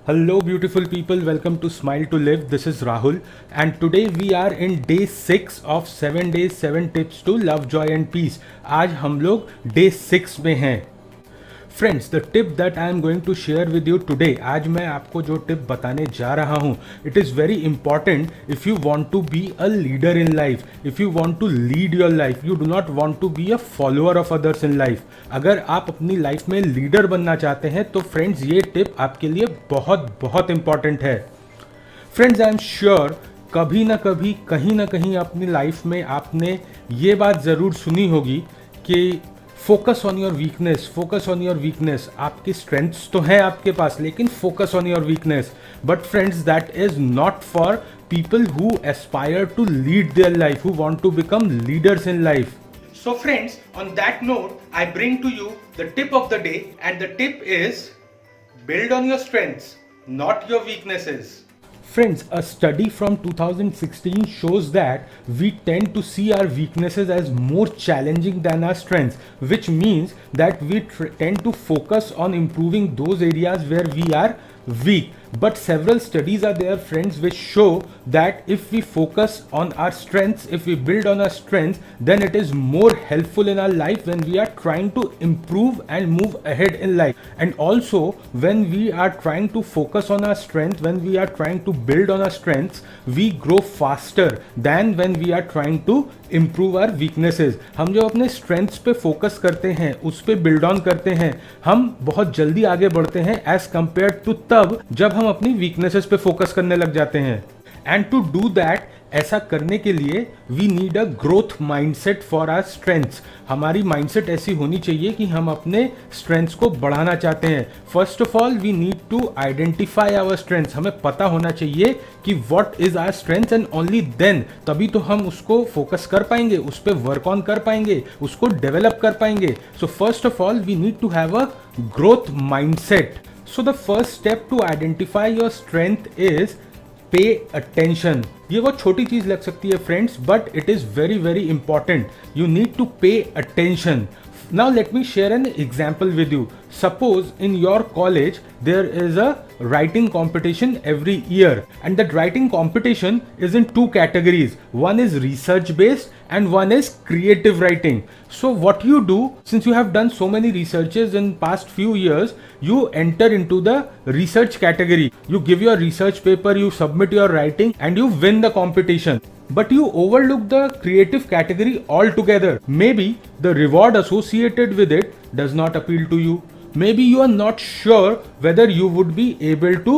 Hello, beautiful people. Welcome to Smile to Live. This is Rahul, and today we are in day 6 of 7 days, 7 tips to love, joy, and peace. आज हम लोग day 6 में हैं. Friends, the tip that I am going to share with you today, आज मैं आपको जो tip बताने जा रहा हूँ, it is very important if you want to be a leader in life, if you want to lead your life, you do not want to be a follower of others in life. अगर आप अपनी life में leader बनना चाहते हैं तो friends ये tip आपके लिए बहुत बहुत इंपॉर्टेंट है. फ्रेंड्स, आई एम श्योर कभी ना कभी कहीं ना कहीं अपनी लाइफ में आपने ये बात ज़रूर सुनी होगी कि focus on your weakness, focus on your weakness. आपकी स्ट्रेंथ्स तो हैं आपके पास, लेकिन focus on your weakness. But friends, that is not for people who aspire to lead their life, who want to become leaders in life. So friends, on that note, I bring to you the tip of the day, and the tip is build on your strengths, not your weaknesses. Friends, a study from 2016 shows that we tend to see our weaknesses as more challenging than our strengths, which means that we tend to focus on improving those areas where we are weak. But several studies are there, friends, which show that if we focus on our strengths, if we build on our strengths, then it is more helpful in our life when we are trying to improve and move ahead in life. And also, when we are trying to focus on our strength, when we are trying to build on our strengths, we grow faster than when we are trying to improve our weaknesses. हम जो अपने strengths पे focus करते हैं, उस पे build on करते हैं, हम बहुत जल्दी आगे बढ़ते हैं as compared to तब जब हम अपनी weaknesses पे focus करने लग जाते हैं. And to do that, ऐसा करने के लिए we need a growth mindset for our strengths. हमारी माइंडसेट ऐसी होनी चाहिए कि हम अपने स्ट्रेंथ्स को बढ़ाना चाहते हैं. First of all, we need to identify our strengths. हमें पता होना चाहिए कि what is our strengths, and only then तभी तो हम उसको फोकस कर पाएंगे, उस पर वर्क ऑन कर पाएंगे, उसको डेवलप कर पाएंगे. So first of all, we need to have a growth mindset. So the first step to identify your strength is pay attention. ये वो छोटी चीज लग सकती है friends, but it is very very important. You need to pay attention. Now let me share an example with you. Suppose in your college there is a writing competition every year, and that writing competition is in two categories. One is research based and one is creative writing. So what you do, since you have done so many researches in past few years, you enter into the research category. You give your research paper, you submit your writing, and you win the competition. But you overlook the creative category altogether. Maybe the reward associated with it does not appeal to you. Maybe you are not sure whether you would be able to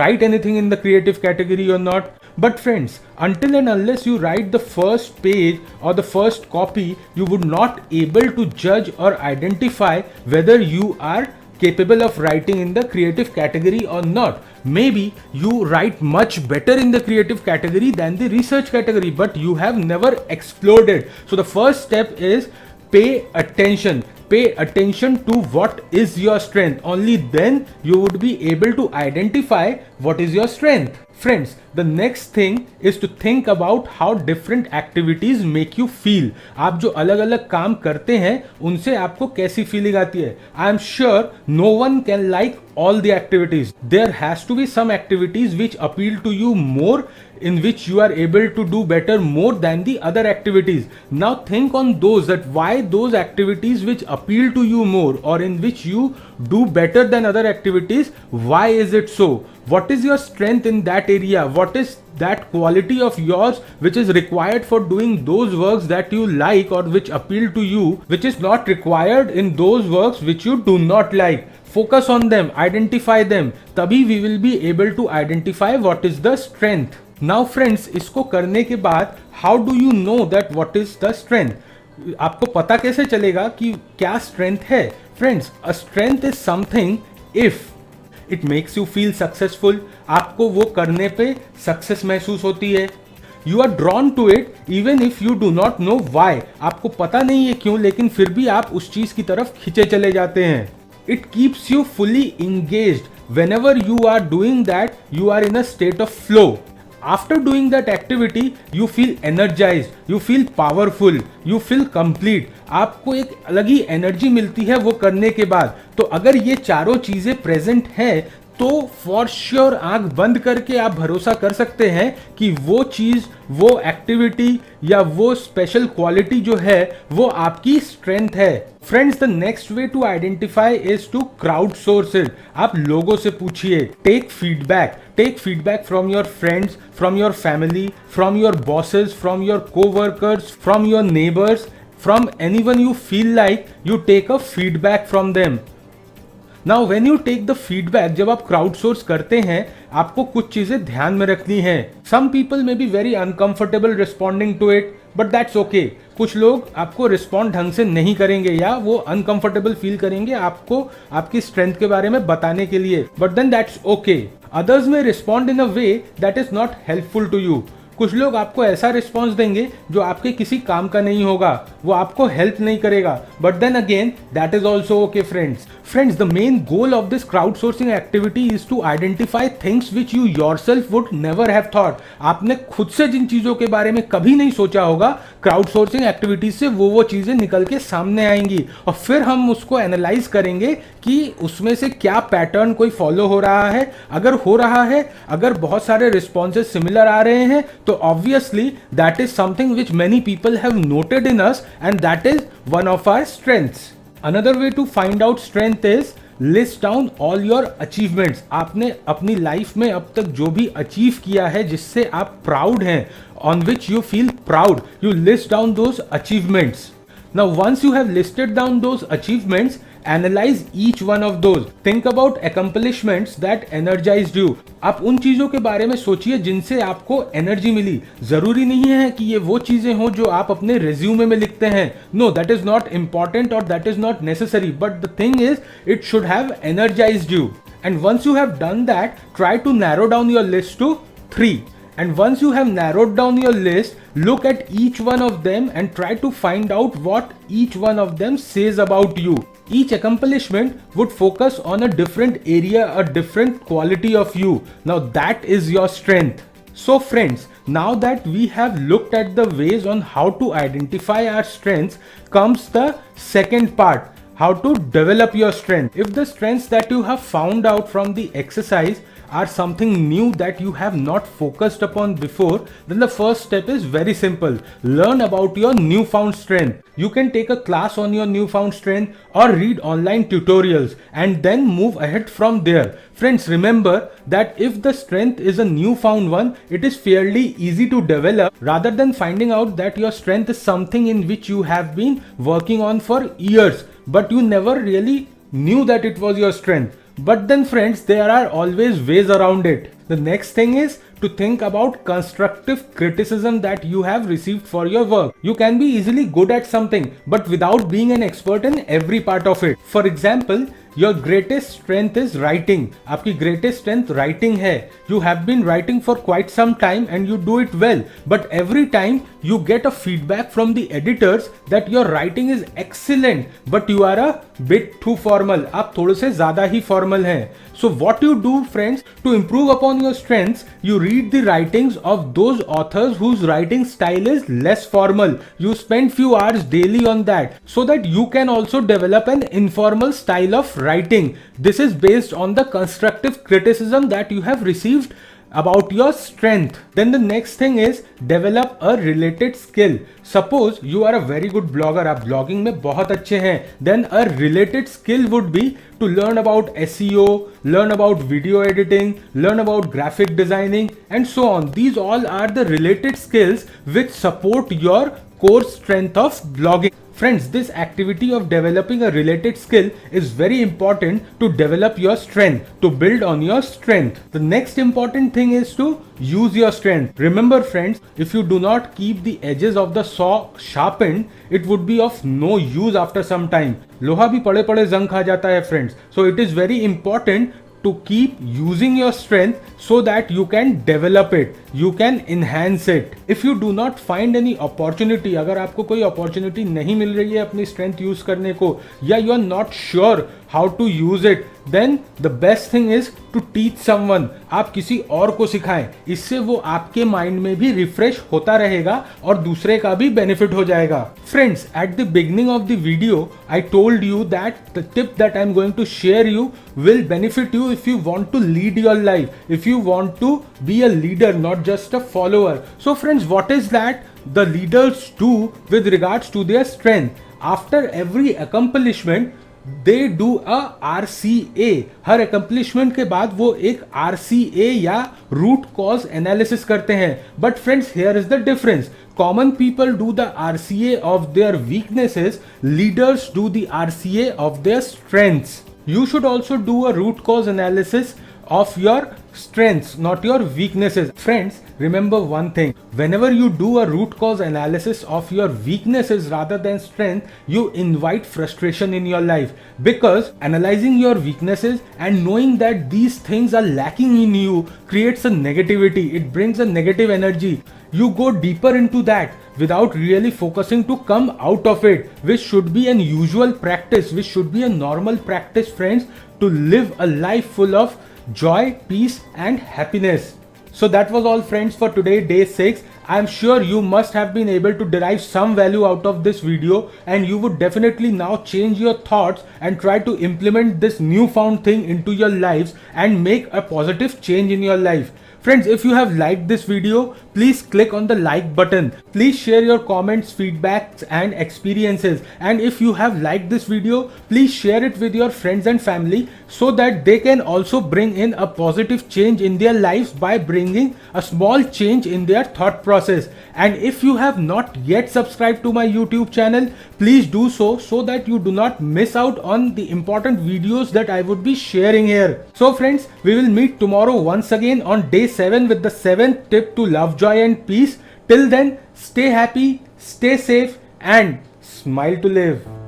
write anything in the creative category or not. But friends, until and unless you write the first page or the first copy, you would not able to judge or identify whether you are capable of writing in the creative category or not. Maybe you write much better in the creative category than the research category, but you have never explored it. So the first step is pay attention. Pay attention to what is your strength. Only then you would be able to identify what is your strength. Friends, the next thing is to think about how different activities make you feel. आप जो अलग अलग काम करते हैं उनसे आपको कैसी फीलिंग आती है. I am sure no one can like all the activities. There has to be some activities which appeal to you more, in which you are able to do better more than the other activities. Now think on those, that why those activities which appeal to you more or in which you do better than other activities, why is it so? What is your strength in that area? What is that quality of yours which is required for doing those works that you like or which appeal to you, which is not required in those works which you do not like? Focus on them, identify them. तभी we will be able to identify what is the strength. Now friends, इसको करने के बाद how do you know that what is the strength? आपको पता कैसे चलेगा कि क्या strength है? Friends, a strength is something if it makes you feel successful. आपको वो करने पे सक्सेस महसूस होती है. You are drawn to it even if you do not know why. आपको पता नहीं है क्यों, लेकिन फिर भी आप उस चीज की तरफ खींचे चले जाते हैं. It keeps you fully engaged. Whenever you are doing that, you are in a state of flow. After doing that activity, you feel energized, you feel powerful, you feel complete. आपको एक अलग ही एनर्जी मिलती है वो करने के बाद. तो अगर ये चारों चीजें प्रेजेंट हैं तो फॉर श्योर आंख बंद करके आप भरोसा कर सकते हैं कि वो चीज, वो एक्टिविटी या वो स्पेशल क्वालिटी जो है वो आपकी स्ट्रेंथ है। Friends, the next way to identify is to crowd source it. आप लोगों से पूछिए, take feedback from your friends, from your family, from your bosses, from your coworkers, from your neighbours, from anyone you feel like you take a feedback from them. Now when you take the feedback, जब आप crowd source करते हैं, आपको कुछ चीजें ध्यान में रखनी है। Some people may be very uncomfortable responding to it, but that's okay. कुछ लोग आपको रिस्पॉन्ड ढंग से नहीं करेंगे या वो अनकंफर्टेबल फील करेंगे आपको आपकी स्ट्रेंथ के बारे में बताने के लिए, but then that's okay. Others में respond in a way that is not helpful to you. कुछ लोग आपको ऐसा रिस्पॉन्स देंगे जो आपके किसी काम का नहीं होगा, वो आपको हेल्प नहीं करेगा, but then again that is also okay. Friends, the main goal of this crowd sourcing activity is to identify things which you yourself would never have thought. आपने खुद से जिन चीजों के बारे में कभी नहीं सोचा होगा, क्राउड सोर्सिंग एक्टिविटीज से वो चीजें निकल के सामने आएंगी और फिर हम उसको एनालाइज करेंगे कि उसमें से क्या पैटर्न कोई फॉलो हो रहा है। अगर हो रहा है, अगर बहुत सारे रिस्पॉन्सेज सिमिलर आ रहे हैं, तो obviously that is something which many people have noted in us, and that is one of our strengths. Another way to find out strength is list down all your achievements. आपने अपनी life में अब तक जो भी achieve किया है, जिससे आप प्राउड हैं, on which you feel proud, you list down those achievements. Now once you have listed down those achievements, analyze each one of those. Think about accomplishments that energized you. आप उन चीजों के बारे में सोचिए जिनसे आपको एनर्जी मिली। जरूरी नहीं है कि ये वो चीजें हो जो आप अपने रिज्यूमे में लिखते हैं। No, that is not important और that is not necessary, but the thing is it should have energized you. And once you have done that, try to narrow down your list to 3. And once you have narrowed down your list, look at each one of them and try to find out what each one of them says about you. Each accomplishment would focus on a different area, a different quality of you. Now that is your strength. So friends, now that we have looked at the ways on how to identify our strengths, comes the second part, how to develop your strength. If the strengths that you have found out from the exercise are something new that you have not focused upon before, then the first step is very simple. Learn about your newfound strength. You can take a class on your newfound strength or read online tutorials and then move ahead from there. Friends, remember that if the strength is a newfound one, it is fairly easy to develop rather than finding out that your strength is something in which you have been working on for years, but you never really knew that it was your strength. But then friends, there are always ways around it. The next thing is to think about constructive criticism that you have received for your work. You can be easily good at something, but without being an expert in every part of it. For example, your greatest strength is writing. आपकी greatest strength writing है. You have been writing for quite some time and you do it well. But every time you get a feedback from the editors that your writing is excellent, but you are a bit too formal. आप थोड़े से ज़्यादा ही formal हैं. So what you do, friends, to improve upon your strengths, you read the writings of those authors whose writing style is less formal. You spend few hours daily on that so that you can also develop an informal style of writing. This is based on the constructive criticism that you have received about your strength. Then the next thing is develop a related skill. Suppose you are a very good blogger, आप blogging में बहुत अच्छे हैं, then a related skill would be to learn about SEO, learn about video editing, learn about graphic designing and so on. These all are the related skills which support your core strength of blogging. Friends, this activity of developing a related skill is very important to develop your strength, to build on your strength. The next important thing is to use your strength. Remember friends, if you do not keep the edges of the saw sharpened, it would be of no use after some time. लोहा भी पड़े पड़े जंग खा जाता है friends. So it is very important to keep using your strength so that you can develop it, you can enhance it. If you do not find any opportunity, अगर आपको कोई opportunity नहीं मिल रही है अपनी strength use करने को, या you are not sure how to use it, then the best thing is to teach someone. आप किसी और को सिखाएं, इससे वो आपके माइंड में भी रिफ्रेश होता रहेगा और दूसरे का भी बेनिफिट हो जाएगा. Friends, at the beginning of the video, I told you that the tip that I'm going to share you will benefit you if you want to lead your life, if you want to be a leader, not just a follower. So friends, what is that the leaders do with regards to their strength? After every accomplishment, they do a RCA. Her accomplishment के बाद वो एक RCA या root cause analysis करते हैं. But friends, here is the difference. Common people do the RCA of their weaknesses. Leaders do the RCA of their strengths. You should also do a root cause analysis of your strengths, not your weaknesses. Friends, remember one thing. Whenever you do a root cause analysis of your weaknesses rather than strength, you invite frustration in your life, because analyzing your weaknesses and knowing that these things are lacking in you creates a negativity. It brings a negative energy. You go deeper into that without really focusing to come out of it, which should be an usual practice, which should be a normal practice, friends, to live a life full of joy, peace and happiness. So that was all, friends, for today, day 6. I am sure you must have been able to derive some value out of this video, and you would definitely now change your thoughts and try to implement this newfound thing into your lives and make a positive change in your life. Friends, if you have liked this video, please click on the like button. Please share your comments, feedbacks and experiences. And if you have liked this video, please share it with your friends and family so that they can also bring in a positive change in their lives by bringing a small change in their thought process. And if you have not yet subscribed to my YouTube channel, please do so that you do not miss out on the important videos that I would be sharing here. So friends, we will meet tomorrow once again on day 7 with the 7th tip to love, joy and peace. Till then, stay happy, stay safe and smile to live.